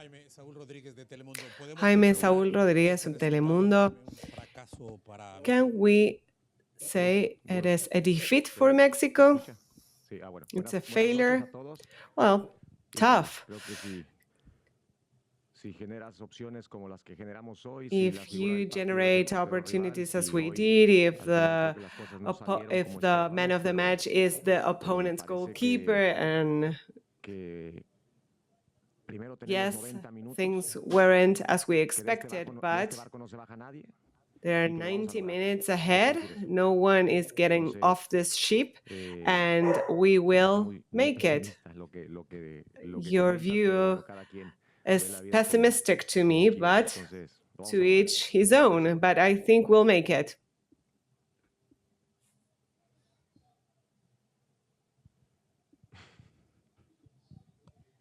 Jaime Saúl Rodríguez from Telemundo. Can we say it is a defeat for Mexico? It's a failure? Well, tough. If you generate opportunities as we did, if the man of the match is the opponent's goalkeeper, and yes, things weren't as we expected, but there are 90 minutes ahead. No one is getting off this ship, and we will make it. Your view is pessimistic to me, but to each his own. But I think we'll make it.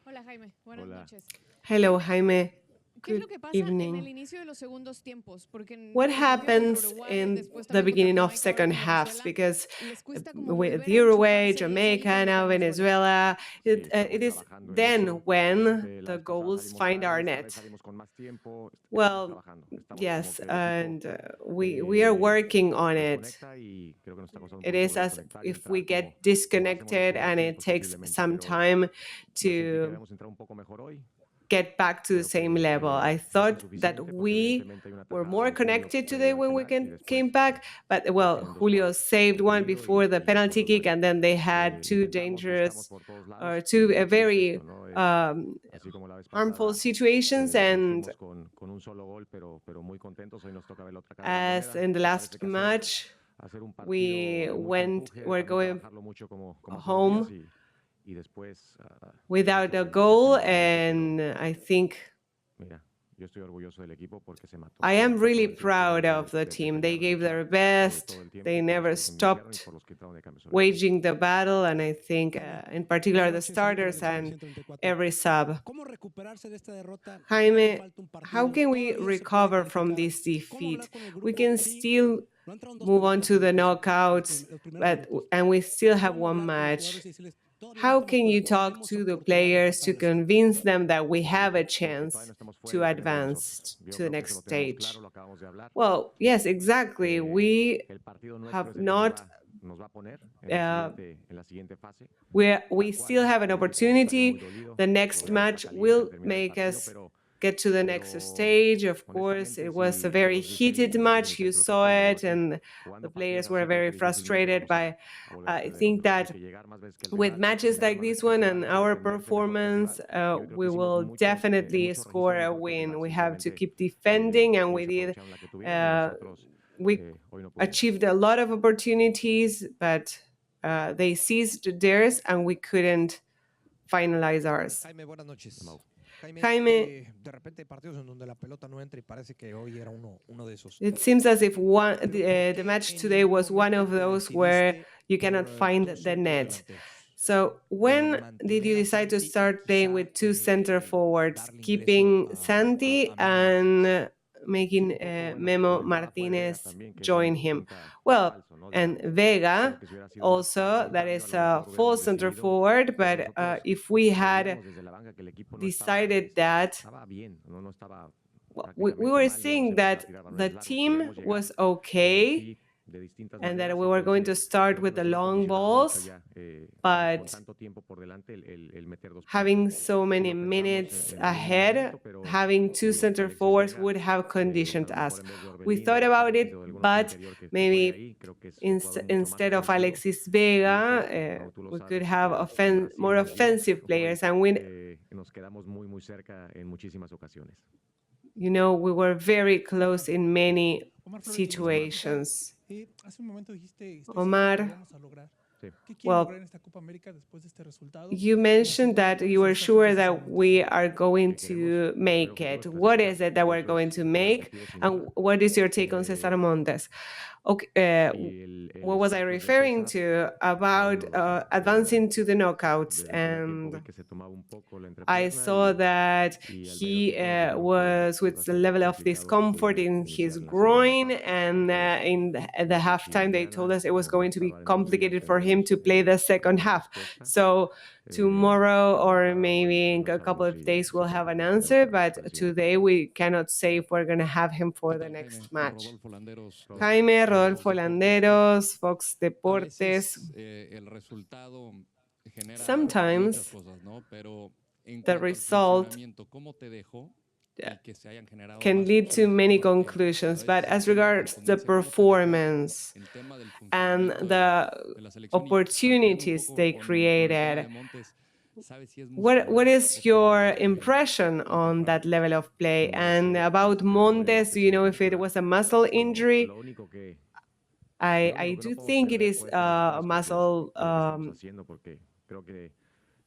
Hola, Jaime. Buenas noches. Hello, Jaime. Good evening. What happens in the beginning of second halves? Because with Uruguay, Jamaica, now Venezuela, it is then when the goals find our net. Well, yes, and we are working on it. It is as if we get disconnected and it takes some time to get back to the same level. I thought that we were more connected today when we came back, but well, Julio saved one before the penalty kick, and then they had two very harmful situations. And as in the last match, we're going home without a goal, and I think I am really proud of the team. They gave their best. They never stopped waging the battle, and I think in particular the starters and every sub. Jaime, how can we recover from this defeat? We can still move on to the knockouts, and we still have one match. How can you talk to the players to convince them that we have a chance to advance to the next stage? Well, yes, exactly. We have not. We still have an opportunity. The next match will make us get to the next stage. Of course, it was a very heated match. You saw it, and the players were very frustrated. I think that with matches like this one and our performance, we will definitely score a win. We have to keep defending, and we did. We achieved a lot of opportunities, but they seized theirs, and we couldn't finalize ours. Jaime, it seems as if the match today was one of those where you cannot find the net. So when did you decide to start playing with two center forwards, keeping Santi and making Memo Martinez join him? Well, and Vega also, that is a full center forward, but if we had decided that, we were seeing that the team was okay and that we were going to start with the long balls, but having so many minutes ahead, having two center forwards would have conditioned us. We thought about it, but maybe instead of Alexis Vega, we could have more offensive players, and we were very close in many situations. Omar, well, you mentioned that you were sure that we are going to make it. What is it that we're going to make? And what is your take on Cesar Montes? Okay, what was I referring to? About advancing to the knockouts, and I saw that he was with the level of discomfort in his groin, and in the halftime they told us it was going to be complicated for him to play the second half. So tomorrow or maybe in a couple of days we'll have an answer, but today we cannot say if we're going to have him for the next match. Jaime, Rodolfo Landeros, Fox Deportes. Sometimes the result can lead to many conclusions, but as regards the performance and the opportunities they created, what is your impression on that level of play? And about Montes, do you know if it was a muscle injury? I do think it is a muscle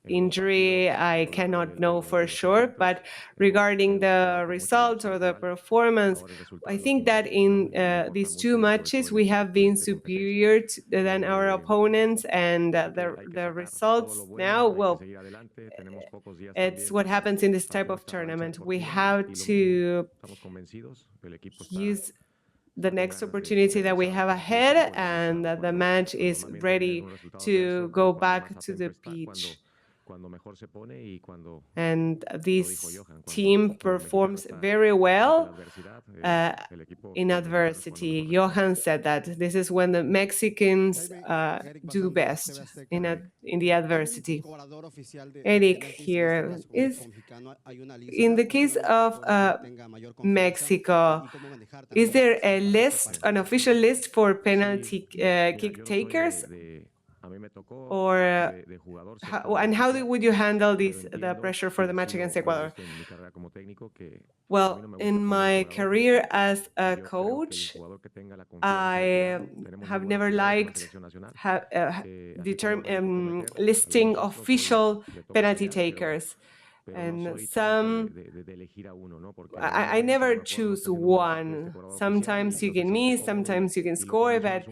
injury. I cannot know for sure, but regarding the results or the performance, I think that in these two matches we have been superior than our opponents, and the results now, well, it's what happens in this type of tournament. We have to use the next opportunity that we have ahead, and the match is ready to go back to the pitch. And this team performs very well in adversity. Johan said that this is when the Mexicans do best in the adversity. Eric here is in the case of Mexico. Is there a list, an official list for penalty kick takers? Or how would you handle the pressure for the match against Ecuador? Well, in my career as a coach, I have never liked the term listing official penalty takers. And I never choose one. Sometimes you can miss, sometimes you can score, but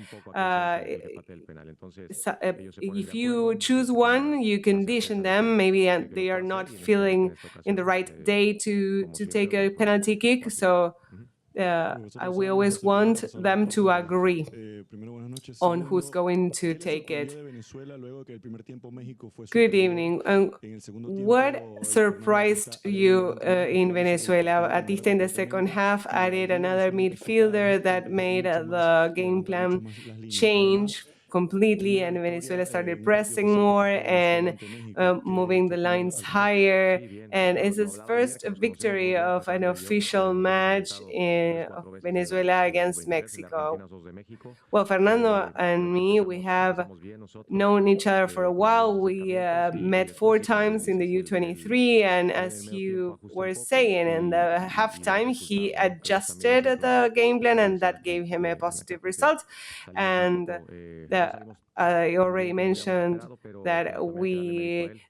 if you choose one, you condition them. Maybe they are not feeling in the right day to take a penalty kick. So we always want them to agree on who's going to take it. Good evening. What surprised you in Venezuela? Batista in the second half added another midfielder that made the game plan change completely, and Venezuela started pressing more and moving the lines higher. And it's his first victory of an official match of Venezuela against Mexico. Well, Fernando and me, we have known each other for a while. We met 4 times in the U23, and as you were saying, in the halftime, he adjusted the game plan, and that gave him a positive result. And I already mentioned that we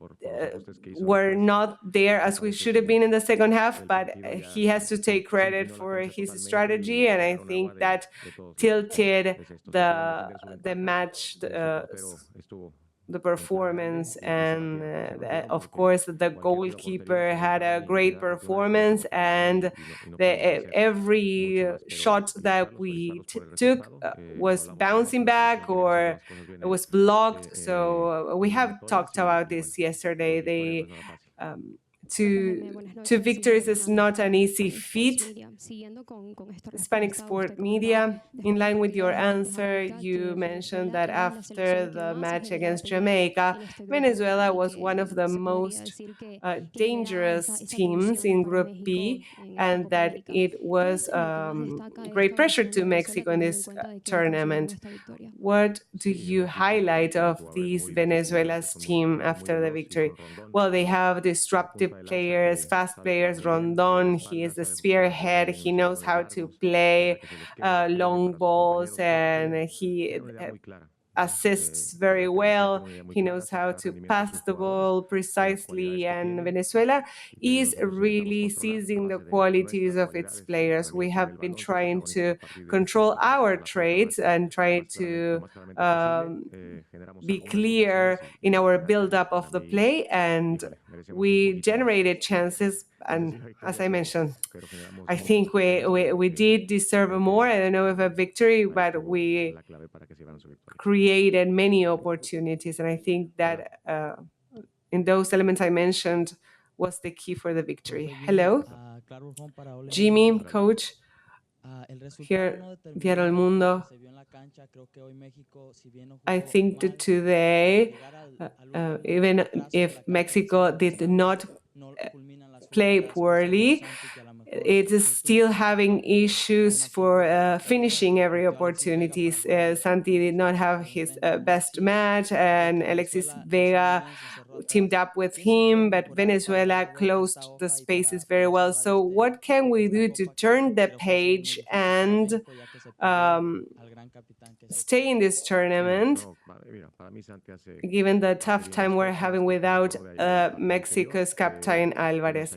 were not there as we should have been in the second half, but he has to take credit for his strategy, and I think that tilted the match, the performance, and of course the goalkeeper had a great performance, and every shot that we took was bouncing back or it was blocked. So we have talked about this yesterday. Two victories is not an easy feat. Hispanic Sport Media, in line with your answer, you mentioned that after the match against Jamaica, Venezuela was one of the most dangerous teams in Group B, and that it was great pressure to Mexico in this tournament. What do you highlight of this Venezuela's team after the victory? Well, they have disruptive players, fast players. Rondon, he is the spearhead. He knows how to play long balls, and he assists very well. He knows how to pass the ball precisely, and Venezuela is really seizing the qualities of its players. We have been trying to control our traits and try to be clear in our build-up of the play, and we generated chances. And as I mentioned, I think we did deserve more. I don't know if a victory, but we created many opportunities, and I think that in those elements I mentioned was the key for the victory. Hello, Jimmy, coach, here, Diario El Mundo. I think that today, even if Mexico did not play poorly, it is still having issues for finishing every opportunities. Santi did not have his best match, and Alexis Vega teamed up with him, but Venezuela closed the spaces very well. So what can we do to turn the page and stay in this tournament, given the tough time we're having without Mexico's captain Alvarez?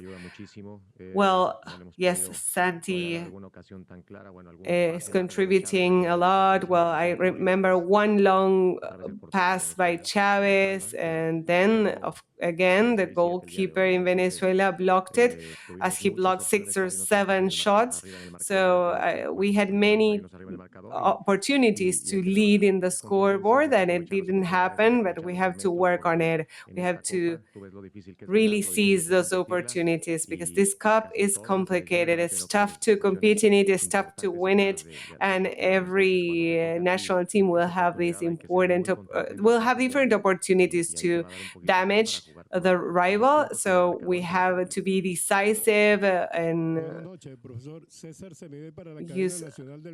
Well, yes, Santi is contributing a lot. Well, I remember one long pass by Chavez, and then again the goalkeeper in Venezuela blocked it, as he blocked 6 or 7 shots. So we had many opportunities to lead in the scoreboard, and it didn't happen, but we have to work on it. We have to really seize those opportunities, because this cup is complicated. It's tough to compete in it, it's tough to win it, and every national team will have these will have different opportunities to damage the rival. So we have to be decisive and use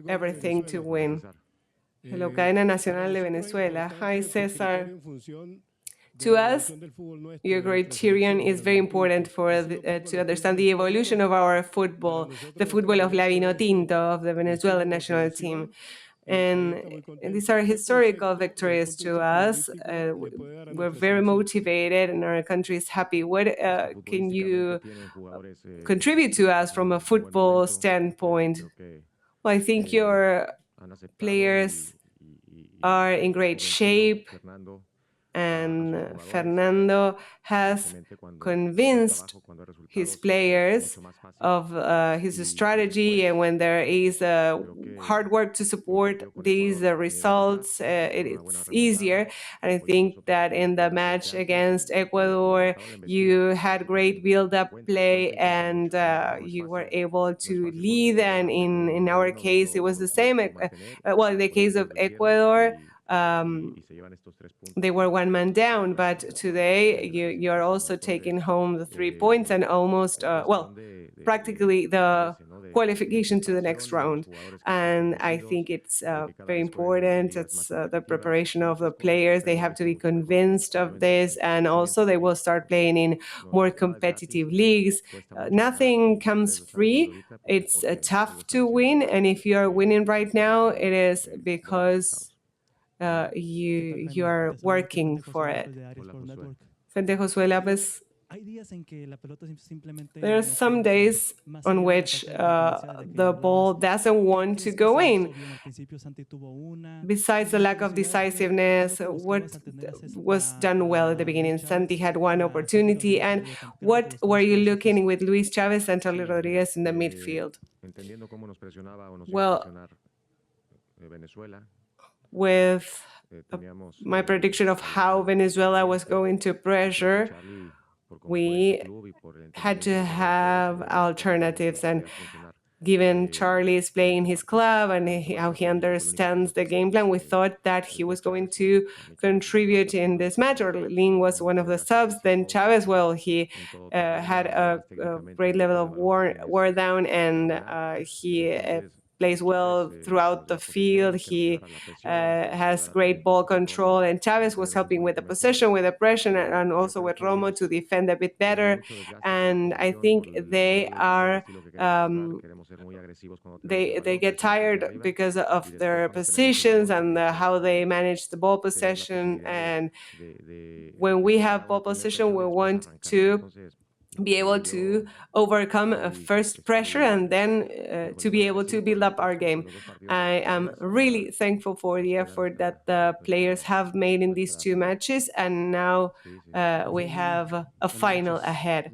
everything to win. Hello, Cadena Nacional de Venezuela. Hi, Cesar. To us, your criterion is very important to understand the evolution of our football, the football of La Vinotinto, of the Venezuelan national team. And these are historical victories to us. We're very motivated, and our country is happy. What can you contribute to us from a football standpoint? Well, I think your players are in great shape, and Fernando has convinced his players of his strategy, and when there is hard work to support these results, it's easier. And I think that in the match against Ecuador, you had great build-up play, and you were able to lead, and in our case, it was the same. Well, in the case of Ecuador, they were one man down, but today you're also taking home the 3 points and almost, practically the qualification to the next round. And I think it's very important. It's the preparation of the players. They have to be convinced of this, and also they will start playing in more competitive leagues. Nothing comes free. It's tough to win, and if you're winning right now, it is because you are working for it. Frente Josué López. There are some days on which the ball doesn't want to go in. Besides the lack of decisiveness, what was done well at the beginning? Santi had one opportunity. And what were you looking with Luis Chavez and Charlie Rodriguez in the midfield? Well, with my prediction of how Venezuela was going to pressure, we had to have alternatives. And given Charlie is playing his club and how he understands the game plan, we thought that he was going to contribute in this match. Orlin was one of the subs. Then Chavez, well, he had a great level of war down, and he plays well throughout the field. He has great ball control, and Chavez was helping with the possession, with the pressure, and also with Romo to defend a bit better. And I think they are. They get tired because of their positions and how they manage the ball possession. And when we have ball possession, we want to be able to overcome a first pressure and then to be able to build up our game. I am really thankful for the effort that the players have made in these two matches, and now we have a final ahead.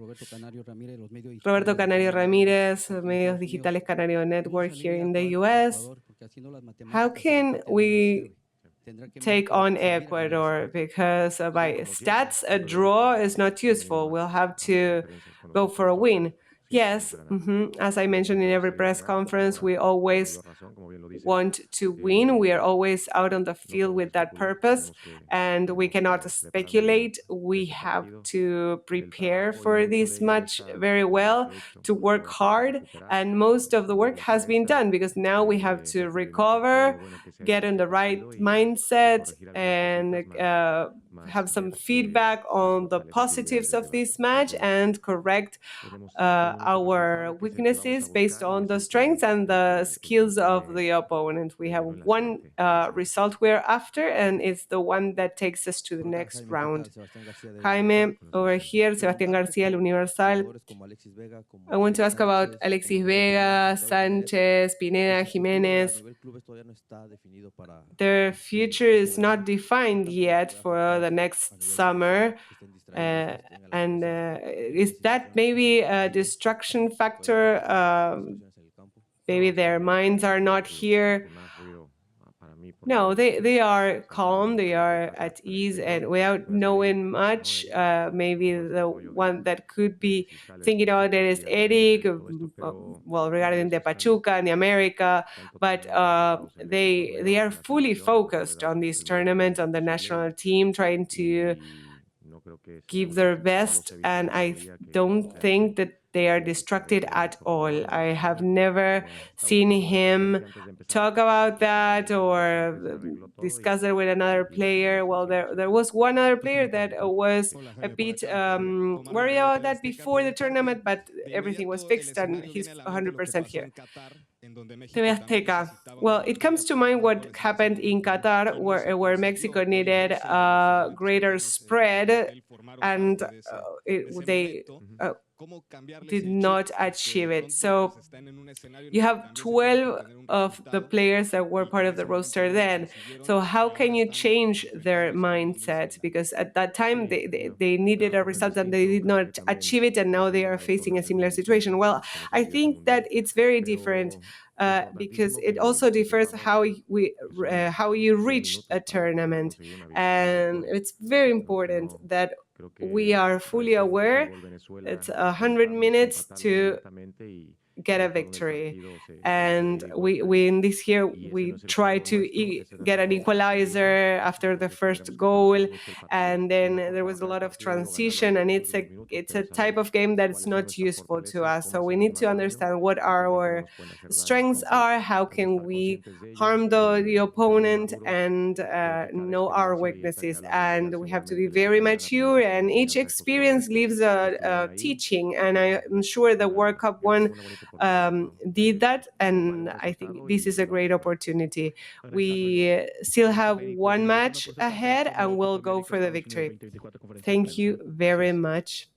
Roberto Canario Ramirez, Medios Digitales Canario Network here in the US. How can we take on Ecuador? Because by stats, a draw is not useful. We'll have to go for a win. Yes, as I mentioned in every press conference, we always want to win. We are always out on the field with that purpose, and we cannot speculate. We have to prepare for this match very well, to work hard, and most of the work has been done because now we have to recover, get in the right mindset, and have some feedback on the positives of this match and correct our weaknesses based on the strengths and the skills of the opponent. We have one result we're after, and it's the one that takes us to the next round. Jaime, over here, Sebastián García, El Universal. I want to ask about Alexis Vega, Sanchez, Pineda, Jimenez. Their future is not defined yet for the next summer. And is that maybe a distraction factor? Maybe their minds are not here. No, they are calm, they are at ease, and without knowing much, maybe the one that could be thinking about it is Eric, well, regarding the Pachuca and the America, but they are fully focused on this tournament, on the national team, trying to give their best, and I don't think that they are distracted at all. I have never seen him talk about that or discuss it with another player. Well, there was one other player that was a bit worried about that before the tournament, but everything was fixed and he's 100% here. TV Azteca. Well, it comes to mind what happened in Qatar, where Mexico needed a greater spread, and they did not achieve it. So you have 12 of the players that were part of the roster then. So how can you change their mindset? Because at that time they needed a result and they did not achieve it, and now they are facing a similar situation. Well, I think that it's very different. Because it also differs how you reach a tournament, and it's very important that we are fully aware it's 100 minutes to get a victory. And we in this year we try to get an equalizer after the first goal, and then there was a lot of transition, and it's a type of game that's not useful to us. So we need to understand what our strengths are, how can we harm the opponent, and know our weaknesses. And we have to be very mature, and each experience leaves a teaching, and I'm sure the World Cup one did that, and I think this is a great opportunity. We still have one match ahead, and we'll go for the victory. Thank you very much.